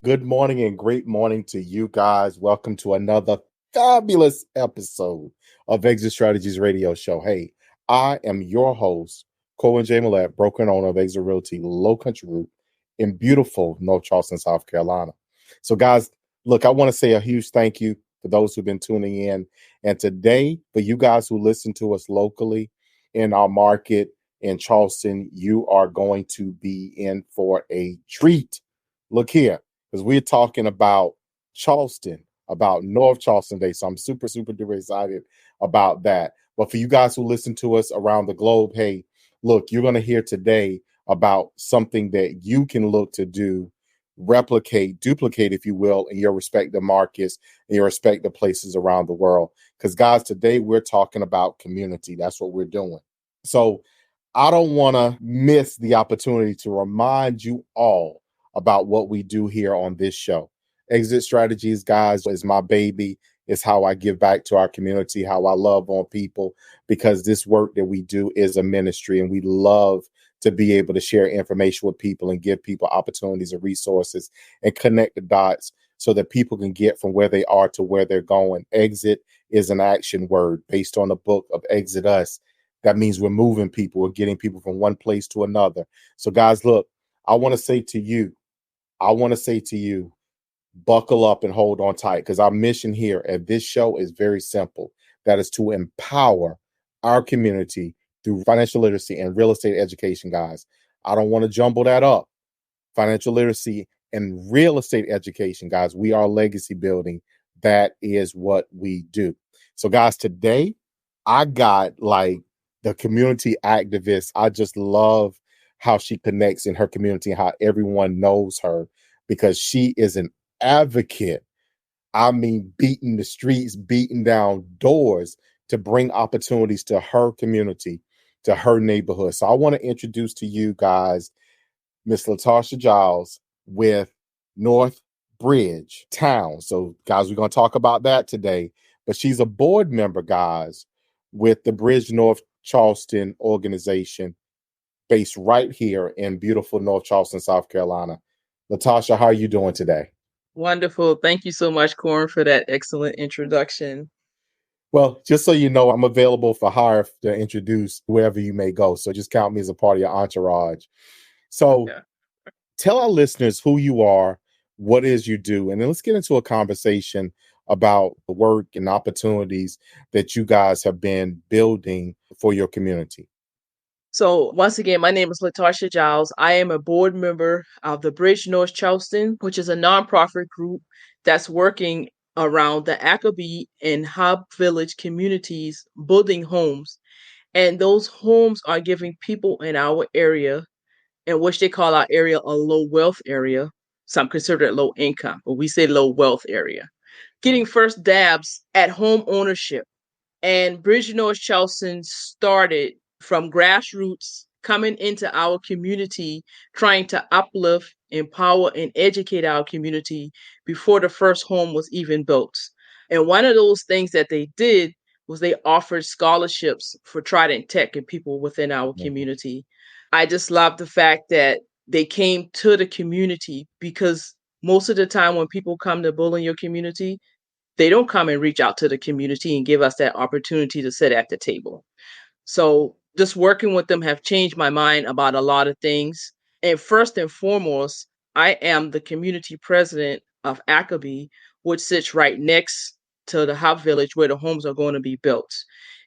Good morning and great morning to you guys. Welcome to another fabulous episode of Exit Strategies Radio Show. Hey, I am your host, Cohen J. Millett, broker and owner of Exit Realty Low Country Group in beautiful North Charleston, South Carolina. So, guys, look, I want to say a huge thank you for those who've been tuning in. And today, for you guys who listen to us locally in our market in Charleston, you are going to be in for a treat. Look here, because we're talking about Charleston, about North Charleston Day. So I'm super duper excited about that. But for you guys who listen to us around the globe, hey, look, you're going to hear today about something that you can look to do, replicate, duplicate, if you will, in your respective markets, in your respective places around the world. Because guys, today we're talking about community. That's what we're doing. So I don't want to miss the opportunity to remind you all about what we do here on this show. Exit Strategies, guys, is my baby. It's how I give back to our community, how I love on people, because this work that we do is a ministry, and we love to be able to share information with people and give people opportunities and resources and connect the dots so that people can get from where they are to where they're going. Exit is an action word based on the book of Exit Us. That means we're moving people, we're getting people from one place to another. So, guys, look, I want to say to you, buckle up and hold on tight, because our mission here at this show is very simple. That is to empower our community through financial literacy and real estate education, guys. I don't want to jumble that up. Financial literacy and real estate education, guys. We are legacy building. That is what we do. So, guys, today I got the community activist. I just love how she connects in her community, how everyone knows her, because she is an advocate. I mean, beating the streets, beating down doors to bring opportunities to her community, to her neighborhood. So I want to introduce to you guys Miss Latasha Giles with North Bridge Town. So, guys, we're going to talk about that today. But she's a board member, guys, with the Bridge North Charleston organization, based right here in beautiful North Charleston, South Carolina. Latasha, how are you doing today? Wonderful. Thank you so much, Corin, for that excellent introduction. Well, just so you know, I'm available for hire to introduce wherever you may go. So just count me as a part of your entourage. So Yeah. tell our listeners who you are, what it is you do, and then let's get into a conversation about the work and opportunities that you guys have been building for your community. So, once again, my name is Latasha Giles. I am a board member of the Bridge North Charleston, which is a nonprofit group that's working around the Ackerby and Hub Village communities building homes. And those homes are giving people in our area, in which they call our area a low wealth area. Some consider it low income, but we say low wealth area. Getting first dabs at home ownership. And Bridge North Charleston started from grassroots, coming into our community, trying to uplift, empower, and educate our community before the first home was even built. And one of those things that they did was they offered scholarships for Trident Tech and people within our community. I just love the fact that they came to the community, because most of the time when people come to build in your community, they don't come and reach out to the community and give us that opportunity to sit at the table. So just working with them have changed my mind about a lot of things. And first and foremost, I am the community president of Ackerby, which sits right next to the Hub Village where the homes are going to be built.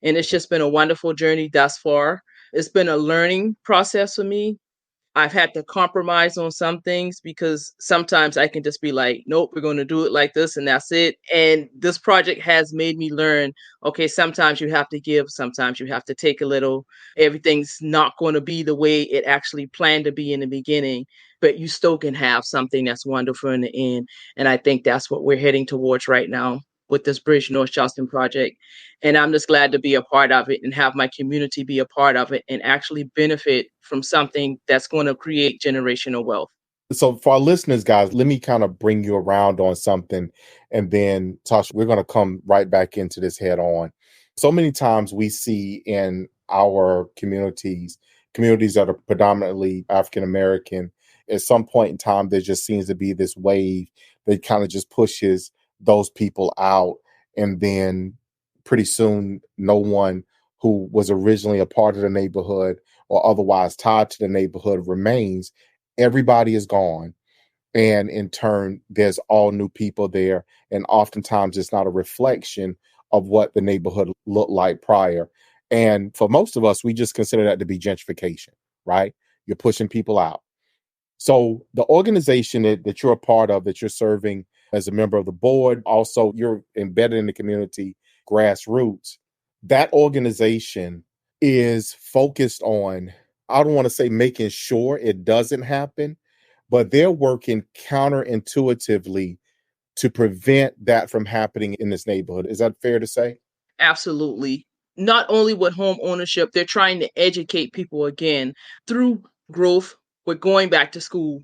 And it's just been a wonderful journey thus far. It's been a learning process for me. I've had to compromise on some things, because sometimes I can just be like, nope, we're going to do it like this and that's it. And this project has made me learn, okay, sometimes you have to give, sometimes you have to take a little. Everything's not going to be the way it actually planned to be in the beginning, but you still can have something that's wonderful in the end. And I think that's what we're heading towards right now with this Bridge North Charleston project. And I'm just glad to be a part of it and have my community be a part of it and actually benefit from something that's going to create generational wealth. So for our listeners, guys, let me kind of bring you around on something. And then, Tasha, we're going to come right back into this head on. So many times we see in our communities that are predominantly African American at some point in time, there just seems to be this wave that kind of just pushes those people out. And then pretty soon, no one who was originally a part of the neighborhood or otherwise tied to the neighborhood remains. Everybody is gone. And in turn, there's all new people there. And oftentimes it's not a reflection of what the neighborhood looked like prior. And for most of us, we just consider that to be gentrification, right? You're pushing people out. So the organization that you're a part of, that you're serving as a member of the board, also you're embedded in the community, grassroots, that organization is focused on, I don't want to say making sure it doesn't happen, but they're working counterintuitively to prevent that from happening in this neighborhood. Is that fair to say? Absolutely. Not only with home ownership, they're trying to educate people again through growth with going back to school.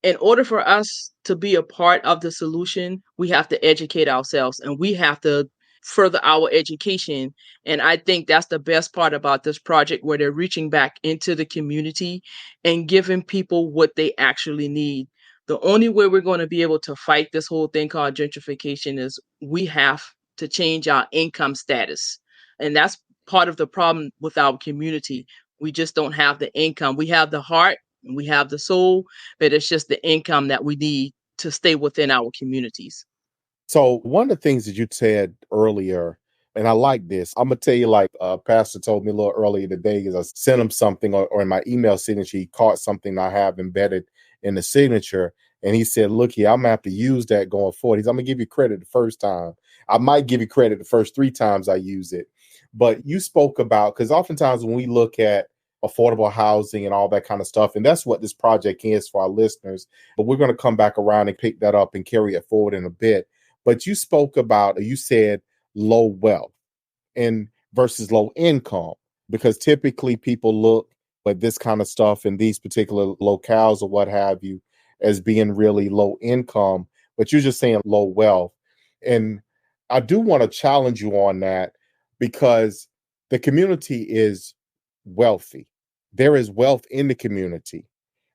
In order for us to be a part of the solution, we have to educate ourselves and we have to further our education. And I think that's the best part about this project, where they're reaching back into the community and giving people what they actually need. The only way we're going to be able to fight this whole thing called gentrification is we have to change our income status. And that's part of the problem with our community. We just don't have the income. We have the heart and we have the soul, but it's just the income that we need to stay within our communities. So one of the things that you said earlier, and I like this, I'm gonna tell you, like Pastor told me a little earlier today, is I sent him something, or in my email signature, he caught something I have embedded in the signature. And he said, look here, I'm gonna have to use that going forward. I'm gonna give you credit the first time. I might give you credit the first 3 times I use it. But you spoke about, because oftentimes when we look at affordable housing and all that kind of stuff, and that's what this project is for our listeners, but we're going to come back around and pick that up and carry it forward in a bit. But you spoke about, or you said, low wealth and versus low income, because typically people look at this kind of stuff in these particular locales or what have you as being really low income, but you're just saying low wealth. And I do want to challenge you on that, because the community is wealthy. There is wealth in the community.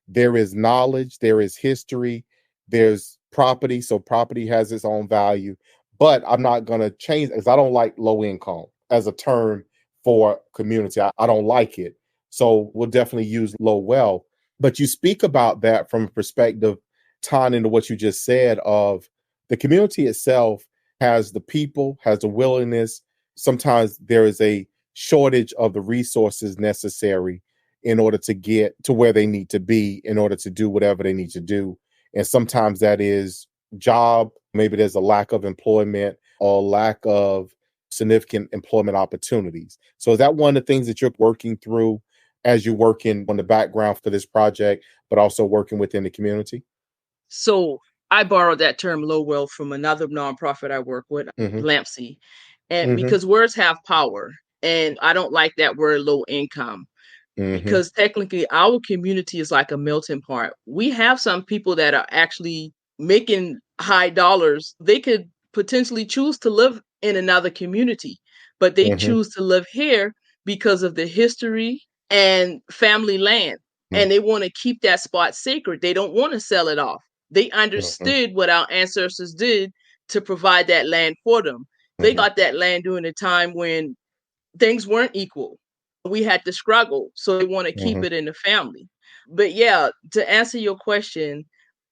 There is knowledge, there is history, there's property. So property has its own value. But I'm not going to change, because I don't like low income as a term for community. I don't like it. So we'll definitely use low wealth. But you speak about that from a perspective tying into what you just said of the community itself has the people, has the willingness. Sometimes there is a shortage of the resources necessary in order to get to where they need to be, in order to do whatever they need to do. And sometimes that is job. Maybe there's a lack of employment or lack of significant employment opportunities. So is that one of the things that you're working through as you're working on the background for this project, but also working within the community? So I borrowed that term low wealth from another nonprofit I work with, Mm-hmm. Lampsey. And Mm-hmm. because words have power, and I don't like that word low income, Mm-hmm. because technically our community is like a melting pot. We have some people that are actually making high dollars. They could potentially choose to live in another community, but they Mm-hmm. choose to live here because of the history and family land. And they want to keep that spot sacred. They don't want to sell it off. They Mm-hmm. understood what our ancestors did to provide that land for them. They Mm-hmm. got that land during a time when things weren't equal. We had to struggle, so they want to keep Mm-hmm. it in the family. But yeah, to answer your question,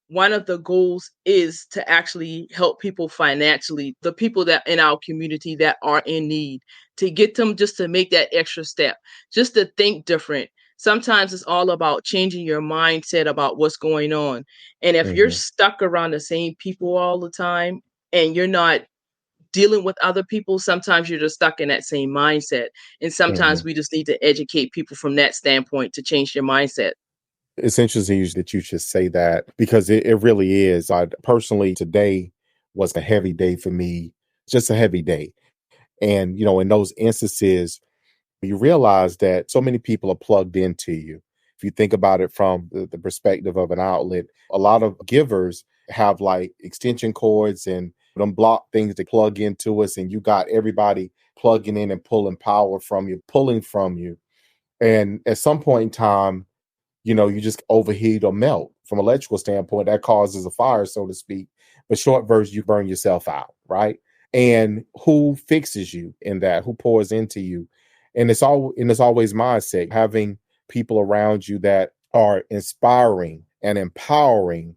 one of the goals is to actually help people financially, the people that in our community that are in need, to get them just to make that extra step, just to think different. Sometimes it's all about changing your mindset about what's going on. And if you're Mm-hmm. stuck around the same people all the time and you're not dealing with other people, sometimes you're just stuck in that same mindset. And Mm-hmm. sometimes we just need to educate people from that standpoint to change their mindset. It's interesting that you should say that, because it really is. I personally, today was a heavy day for me, just a heavy day. And, in those instances, you realize that so many people are plugged into you. If you think about it from the perspective of an outlet, a lot of givers have like extension cords and them block things to plug into us. And you got everybody plugging in and pulling power from you, pulling from you. And at some point in time, you just overheat or melt. from electrical standpoint, that causes a fire, so to speak. But short version, you burn yourself out, right? And who fixes you in that? Who pours into you? And it's always mindset, having people around you that are inspiring and empowering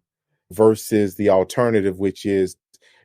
versus the alternative, which is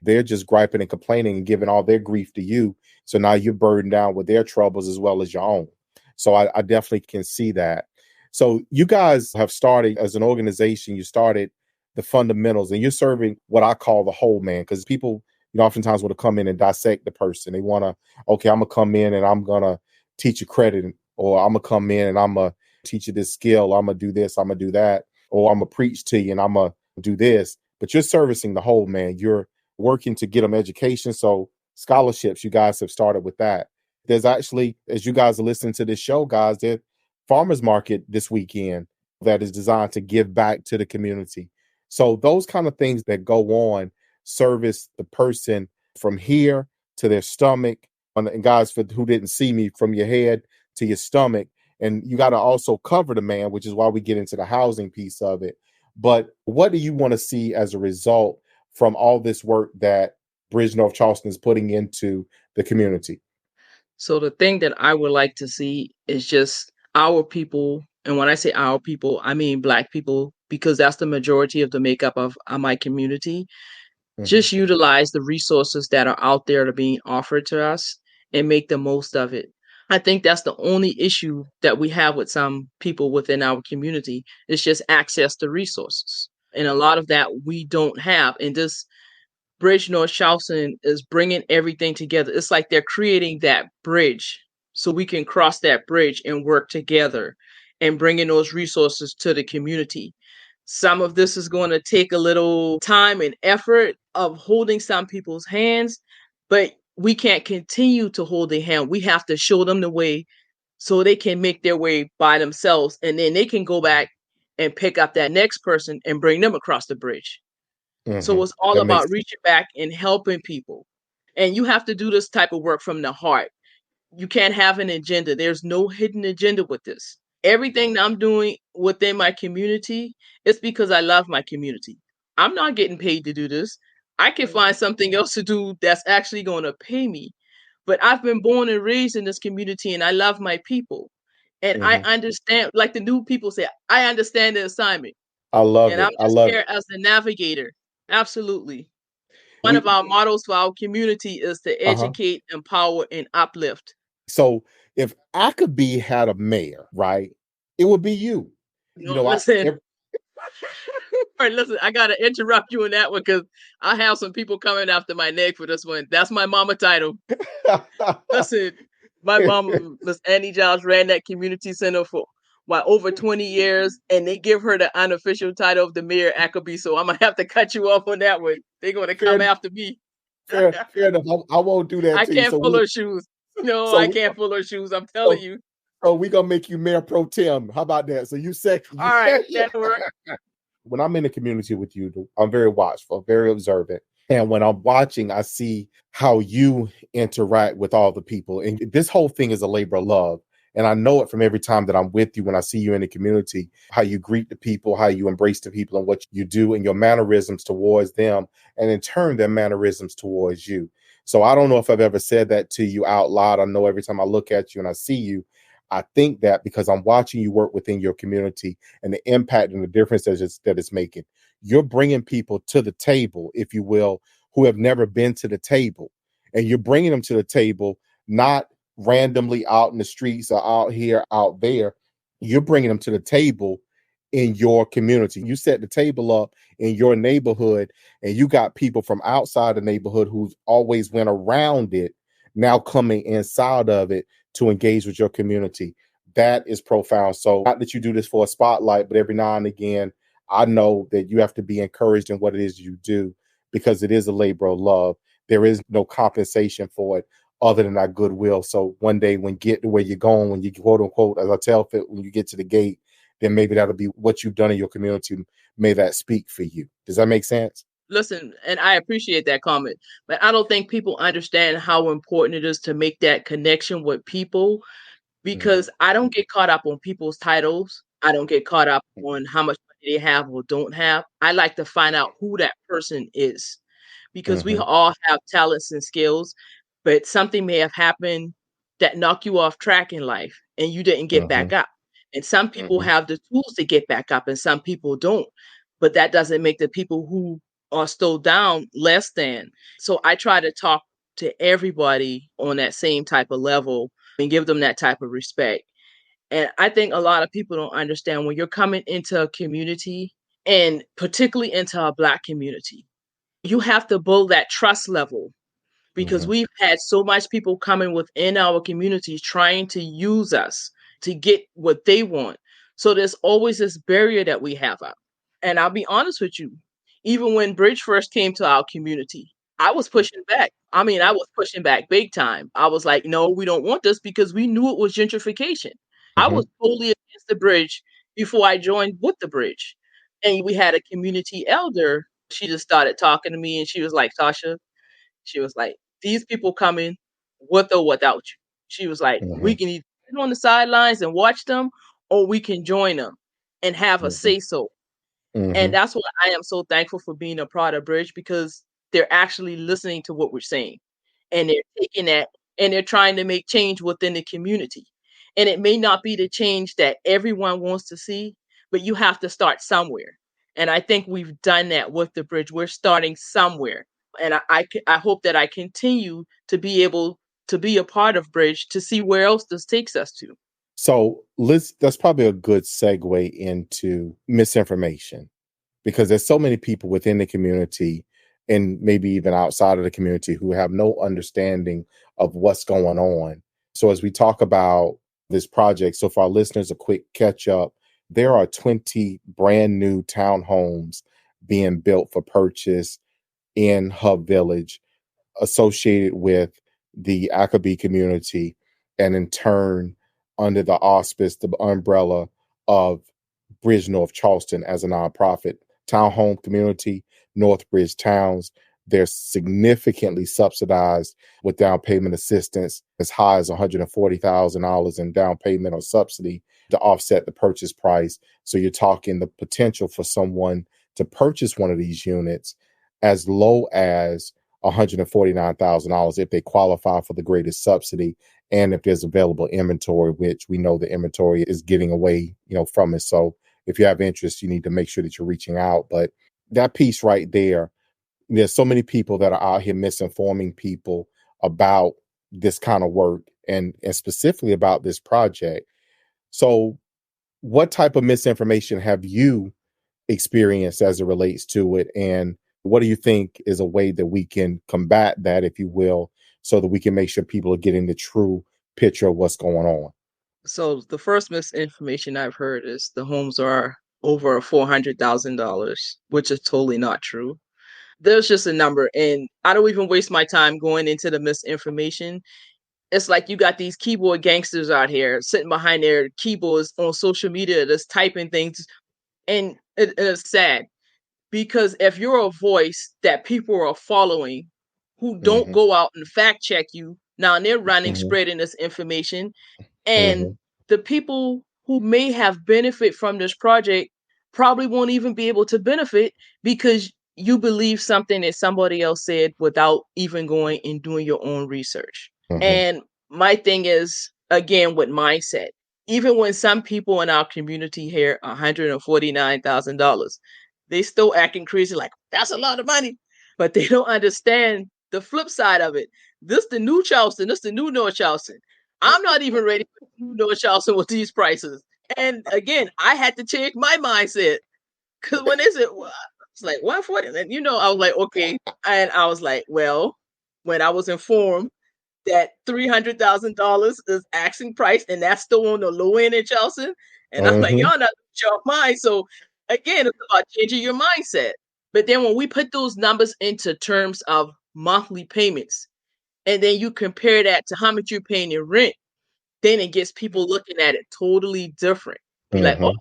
they're just griping and complaining and giving all their grief to you. So now you're burdened down with their troubles as well as your own. So I definitely can see that. So you guys have started as an organization, you started the fundamentals and you're serving what I call the whole man, because people, oftentimes want to come in and dissect the person. They want to, okay, I'm going to come in and I'm going to teach you credit, or I'm going to come in and I'm going to teach you this skill. I'm going to do this, I'm going to do that, or I'm going to preach to you and I'm going to do this. But you're servicing the whole man. You're working to get them education. So scholarships, you guys have started with that. There's actually, as you guys are listening to this show, guys, there's farmers market this weekend that is designed to give back to the community. So those kind of things that go on service the person from here to their stomach. And guys, for who didn't see me, from your head to your stomach. And you got to also cover the man, which is why we get into the housing piece of it. But what do you want to see as a result from all this work that Bridge North Charleston is putting into the community? So the thing that I would like to see is just our people. And when I say our people, I mean Black people, because that's the majority of the makeup of my community. Mhm. Just utilize the resources that are out there that are being offered to us and make the most of it. I think that's the only issue that we have with some people within our community. It's just access to resources. And a lot of that we don't have. And this Bridge North Charleston is bringing everything together. It's like they're creating that bridge so we can cross that bridge and work together and bringing those resources to the community. Some of this is going to take a little time and effort of holding some people's hands, but we can't continue to hold their hand. We have to show them the way so they can make their way by themselves, and then they can go back and pick up that next person and bring them across the bridge. So Mhm. it's all That makes about reaching back and helping people. And you have to do this type of work from the heart. You can't have an agenda. There's no hidden agenda with this. Everything that I'm doing within my community is because I love my community. I'm not getting paid to do this. I can find something else to do that's actually going to pay me. But I've been born and raised in this community and I love my people. And I Mhm. understand, like the new people say, I understand the assignment. I love And I'm it. I just love here it. as the navigator. Absolutely. One of We our mottos for our community is to uh-huh. educate, empower, and uplift. So if Ackerby had a mayor, right, it would be you. You You know, know, I listen, ev- all right, listen, I gotta interrupt you in that one because I have some people coming after my neck for this one. That's my mama title. Listen, my mama, Miss Annie Giles, ran that community center for over 20 years, and they give her the unofficial title of the mayor Ackerby. So I'm gonna have to cut you off on that one. They're gonna come fair, after me. fair enough. I won't do that I to you. can't fill her shoes. No, So I we can't fill her shoes. I'm telling so you. so we gonna make you mayor pro tem. How about that? So you second All you right, that'll work. when I'm in the community with you, I'm very watchful, very observant. And when I'm watching, I see how you interact with all the people. And this whole thing is a labor of love. And I know it from every time that I'm with you, when I see you in the community, how you greet the people, how you embrace the people, and what you do, and your mannerisms towards them, and in turn, their mannerisms towards you. So I don't know if I've ever said that to you out loud. I know every time I look at you and I see you, I think that because I'm watching you work within your community and the impact and the difference that it's making. You're bringing people to the table, if you will, who have never been to the table. And you're bringing them to the table, not randomly out in the streets or out here, out there. You're bringing them to the table in your community. You set the table up in your neighborhood, and you got people from outside the neighborhood who's always went around it, now coming inside of it to engage with your community. That is profound. So, not that you do this for a spotlight, but every now and again, I know that you have to be encouraged in what it is you do, because it is a labor of love. There is no compensation for it other than our goodwill. So one day, when get to where you're going, when you quote unquote, as I tell Fit, when you get to the gate, then maybe that'll be what you've done in your community. May that speak for you. Does that make sense? Listen, and I appreciate that comment, but I don't think people understand how important it is to make that connection with people Mhm. because I don't get caught up on people's titles. I don't get caught up on how much money they have or don't have. I like to find out who that person is, because we Mm-hmm. all have talents and skills, but something may have happened that knocked you off track in life and you didn't get Mm-hmm. back up. And some people Mm-hmm. have the tools to get back up and some people don't. But that doesn't make the people who are still down less than. So I try to talk to everybody on that same type of level and give them that type of respect. And I think a lot of people don't understand when you're coming into a community, and particularly into a Black community, you have to build that trust level, because Mm-hmm. we've had so much people coming within our communities trying to use us to get what they want. So there's always this barrier that we have up. And I'll be honest with you, even when Bridge first came to our community, I was pushing back. I mean, I was pushing back big time. I was like, no, we don't want this, because we knew it was gentrification. I Mm-hmm. was totally against the bridge before I joined with the bridge. And we had a community elder. She just started talking to me and she was like, Tasha, she was like, these people coming with or without you. She was like, we Mm-hmm. can either sit on the sidelines and watch them, or we can join them and have a Mm-hmm. say so. And Mm-hmm. that's what I am so thankful for being a part of Bridge, because they're actually listening to what we're saying, and they're taking that and they're trying to make change within the community. And it may not be the change that everyone wants to see, but you have to start somewhere. And I think we've done that with the Bridge. We're starting somewhere. And I hope that I continue to be able to be a part of Bridge to see where else this takes us to. So that's probably a good segue into misinformation, because there's so many people within the community and maybe even outside of the community who have no understanding of what's going on. So as we talk about this project, so for our listeners, a quick catch up, there are 20 brand new townhomes being built for purchase in Hub Village, associated with the Ackaby community, and in turn under the auspice, the umbrella of Bridge North Charleston as a nonprofit townhome community. North Bridge Towns, they're significantly subsidized with down payment assistance as high as $140,000 in down payment or subsidy to offset the purchase price. So you're talking the potential for someone to purchase one of these units as low as $149,000 if they qualify for the greatest subsidy, and if there's available inventory, which we know the inventory is getting away, from it. So if you have interest, you need to make sure that you're reaching out. But that piece right there, there's so many people that are out here misinforming people about this kind of work, and specifically about this project. So what type of misinformation have you experienced as it relates to it? And what do you think is a way that we can combat that, if you will, so that we can make sure people are getting the true picture of what's going on? So the first misinformation I've heard is the homes are over $400,000, which is totally not true. There's just a number, and I don't even waste my time going into the misinformation. It's like you got these keyboard gangsters out here sitting behind their keyboards on social media, just typing things, and it's sad, because if you're a voice that people are following who don't Mm-hmm. go out and fact check you, now they're running, Mm-hmm. spreading this information. And Mm-hmm. the people who may have benefit from this project probably won't even be able to benefit, because you believe something that somebody else said without even going and doing your own research. Mm-hmm. And my thing is, again, with mindset, even when some people in our community hear $149,000, they still acting crazy like, that's a lot of money. But they don't understand the flip side of it. This the new Charleston, this the new North Charleston. I'm not even ready for new North Charleston with these prices. And again, I had to change my mindset, because when they said, well, it's like 140, and I was like, okay. And I was like, well, when I was informed that $300,000 is asking price, and that's still on the low end in Charleston. And I'm like, Mm-hmm. y'all not sharp mind. So again, it's about changing your mindset. But then when we put those numbers into terms of monthly payments, and then you compare that to how much you're paying in rent, then it gets people looking at it totally different. Be like, oh, Mm-hmm.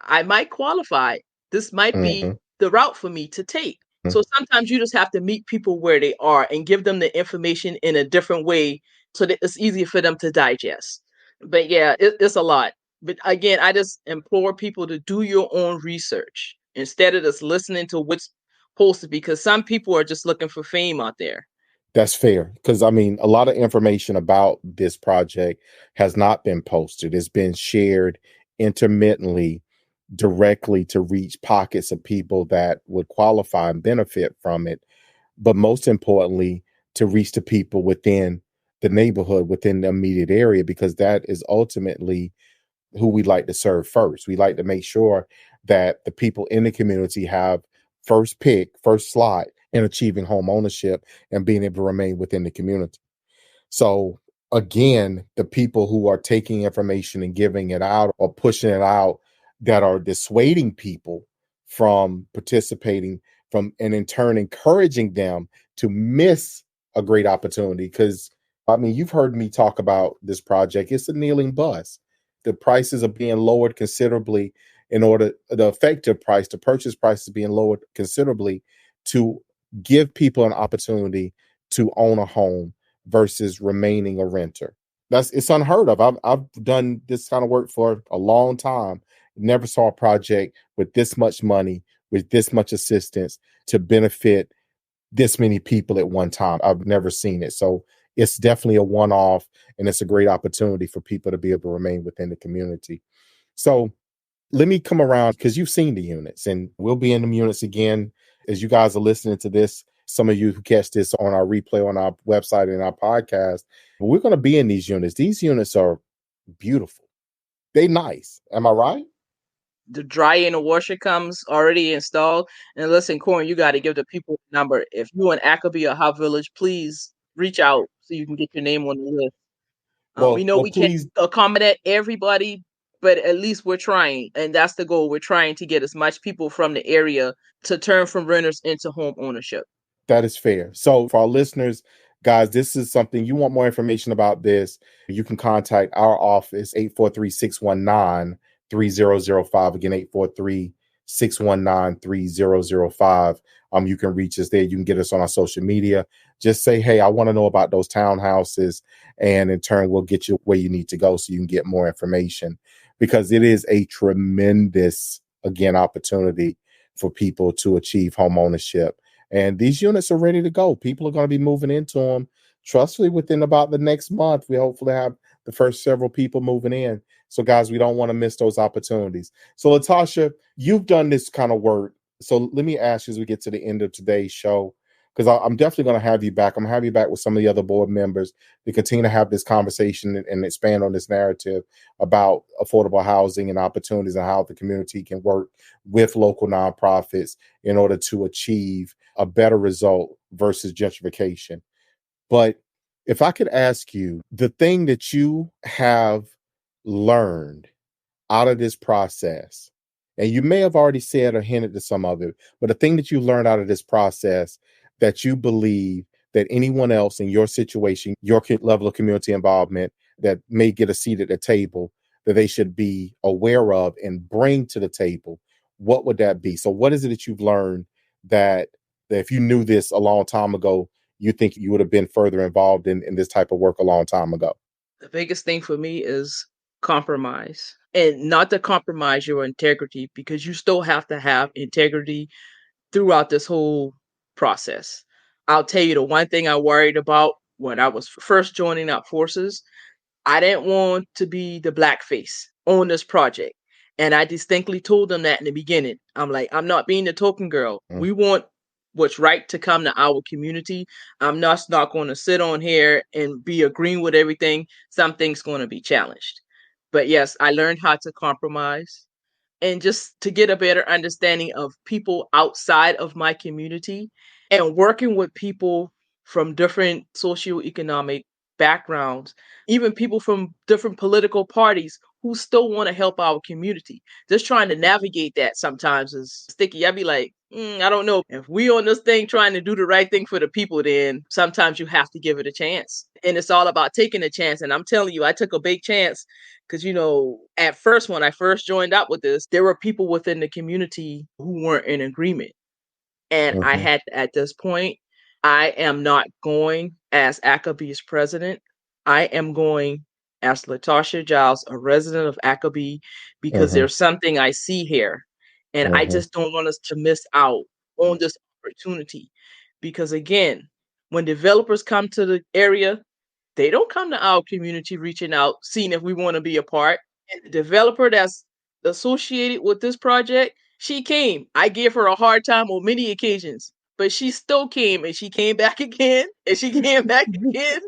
I might qualify. This might be Mm-hmm. the route for me to take. So sometimes you just have to meet people where they are and give them the information in a different way so that it's easier for them to digest. But yeah, it's a lot. But again, I just implore people to do your own research instead of just listening to what's posted, because some people are just looking for fame out there. That's fair. Because, I mean, a lot of information about this project has not been posted. It's been shared intermittently directly to reach pockets of people that would qualify and benefit from it. But most importantly, to reach the people within the neighborhood, within the immediate area, because that is ultimately who we like to serve first. We like to make sure that the people in the community have first pick, first slot in achieving home ownership and being able to remain within the community. So again, the people who are taking information and giving it out or pushing it out that are dissuading people from participating from and in turn encouraging them to miss a great opportunity. Because I mean, you've heard me talk about this project. It's a kneeling bus. The prices are being lowered considerably in order the effective price, the purchase price is being lowered considerably to give people an opportunity to own a home versus remaining a renter. It's unheard of. I've done this kind of work for a long time. Never saw a project with this much money, with this much assistance to benefit this many people at one time. I've never seen it. So it's definitely a one-off, and it's a great opportunity for people to be able to remain within the community. So let me come around because you've seen the units, and we'll be in the units again as you guys are listening to this. Some of you who catch this on our replay on our website and our podcast, but we're going to be in these units. These units are beautiful. They nice. Am I right? The dryer and the washer comes already installed. And listen, Corn, you got to give the people a number. If you in Ackerby or Hot Village, please reach out so you can get your name on the list. We know Well, we can't please. accommodate everybody, but at least we're trying. And that's the goal. We're trying to get as much people from the area to turn from renters into home ownership. That is fair. So for our listeners, guys, this is something you want more information about this. You can contact our office, 843-619-3005. Again, 843-619-3005. You can reach us there. You can get us on our social media. Just say, hey, I want to know about those townhouses. And in turn, we'll get you where you need to go so you can get more information, because it is a tremendous, again, opportunity for people to achieve home ownership. And these units are ready to go. People are going to be moving into them, trustfully, within about the next month. We hopefully have the first several people moving in. So, guys, we don't want to miss those opportunities. So, Latasha, you've done this kind of work. So let me ask you as we get to the end of today's show, because I'm definitely going to have you back. I'm going to have you back with some of the other board members to continue to have this conversation and expand on this narrative about affordable housing and opportunities and how the community can work with local nonprofits in order to achieve a better result versus gentrification. But if I could ask you, the thing that you have learned out of this process, and you may have already said or hinted to some of it, but the thing that you learned out of this process that you believe that anyone else in your situation, your level of community involvement that may get a seat at the table, that they should be aware of and bring to the table, what would that be? So what is it that you've learned that if you knew this a long time ago, you think you would have been further involved in this type of work a long time ago? The biggest thing for me is compromise, and not to compromise your integrity, because you still have to have integrity throughout this whole process. I'll tell you the one thing I worried about when I was first joining up forces, I didn't want to be the blackface on this project. And I distinctly told them that in the beginning. I'm like, I'm not being the token girl. Mm. We want what's right to come to our community. I'm not going to sit on here and be agreeing with everything. Something's going to be challenged. But yes, I learned how to compromise and just to get a better understanding of people outside of my community and working with people from different socioeconomic backgrounds, even people from different political parties who still want to help our community. Just trying to navigate that sometimes is sticky. I'd be like, I don't know. If we on this thing trying to do the right thing for the people, then sometimes you have to give it a chance. And it's all about taking a chance. And I'm telling you, I took a big chance because, at first, when I first joined up with this, there were people within the community who weren't in agreement. And I Mhm. had, at this point, I am not going as Ackerby's president. I am going as Latasha Giles, a resident of Ackleby, because Hmm. there's something I see here. And I Hmm. just don't want us to miss out on this opportunity. Because again, when developers come to the area, they don't come to our community reaching out, seeing if we want to be a part. And the developer that's associated with this project, she came. I gave her a hard time on many occasions, but she still came and she came back again and she came back again.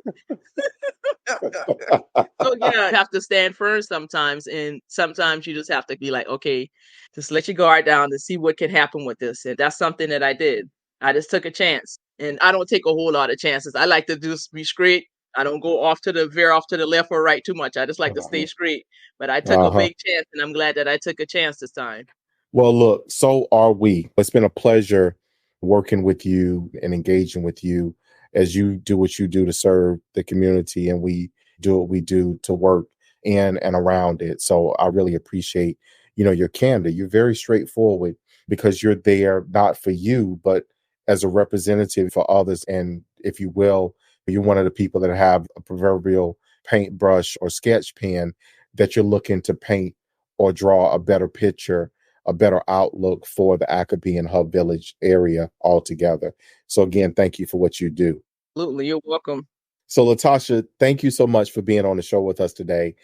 So yeah, you have to stand firm sometimes, and sometimes you just have to be like, okay, just let your guard down and see what can happen with this. And that's something that I did. I just took a chance, and I don't take a whole lot of chances. I like to just be straight. I don't go off to the veer off to the left or right too much. I just like to stay straight. But I took a Uh-huh. big chance, and I'm glad that I took a chance this time. Well, look, so are we. It's been a pleasure working with you and engaging with you as you do what you do to serve the community, and we do what we do to work in and around it. So I really appreciate, your candor. You're very straightforward because you're there not for you, but as a representative for others. And if you will, you're one of the people that have a proverbial paintbrush or sketch pen that you're looking to paint or draw a better picture, a better outlook for the Academy and Hub Village area altogether. So again, thank you for what you do. Absolutely, you're welcome. So Latasha, thank you so much for being on the show with us today.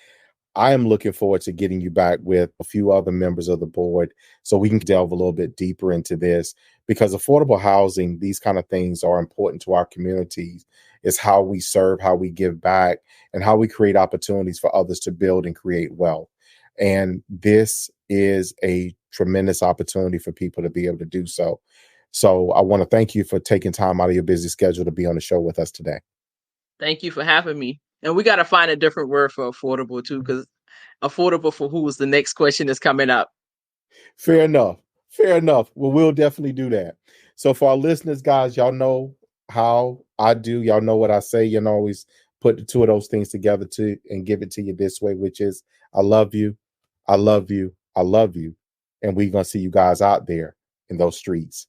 I am looking forward to getting you back with a few other members of the board so we can delve a little bit deeper into this, because affordable housing, these kind of things are important to our communities. It's how we serve, how we give back, and how we create opportunities for others to build and create wealth. And this is a tremendous opportunity for people to be able to do so. So I want to thank you for taking time out of your busy schedule to be on the show with us today. Thank you for having me. And we got to find a different word for affordable too, because affordable for who is the next question that's coming up. Fair enough. Fair enough. Well, we'll definitely do that. So for our listeners, guys, y'all know how I do. Y'all know what I say. You know, always put the two of those things together to and give it to you this way, which is I love you, I love you, I love you. And we're gonna see you guys out there in those streets.